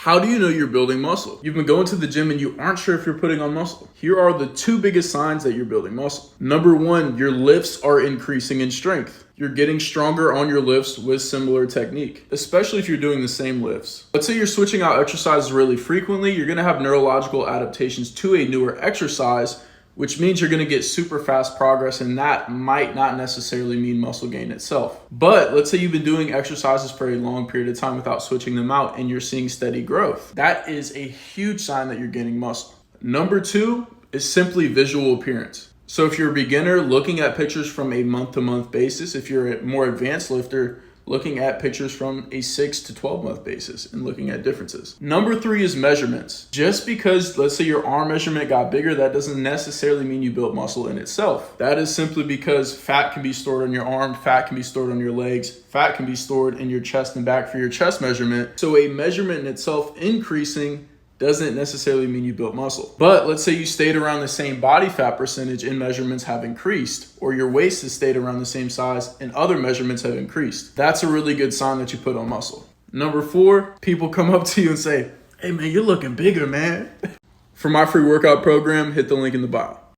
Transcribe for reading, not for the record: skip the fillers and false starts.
How do you know you're building muscle? You've been going to the gym and you aren't sure if you're putting on muscle. Here are the two biggest signs that you're building muscle. Number one, your lifts are increasing in strength. You're getting stronger on your lifts with similar technique, especially if you're doing the same lifts. Let's say you're switching out exercises really frequently, you're gonna have neurological adaptations to a newer exercise, which means you're gonna get super fast progress, and that might not necessarily mean muscle gain itself. But let's say you've been doing exercises for a long period of time without switching them out and you're seeing steady growth. That is a huge sign that you're gaining muscle. Number two is simply visual appearance. So if you're a beginner, looking at pictures from a month-to-month basis. If you're a more advanced lifter, looking at pictures from a 6 to 12 month basis and looking at differences. Number three is measurements. Just because, let's say, your arm measurement got bigger, that doesn't necessarily mean you built muscle in itself. That is simply because fat can be stored on your arm, fat can be stored on your legs, fat can be stored in your chest and back for your chest measurement. So a measurement in itself increasing doesn't necessarily mean you built muscle. But let's say you stayed around the same body fat percentage and measurements have increased, or your waist has stayed around the same size and other measurements have increased. That's a really good sign that you put on muscle. Number four, people come up to you and say, "Hey man, you're looking bigger, man." For my free workout program, hit the link in the bio.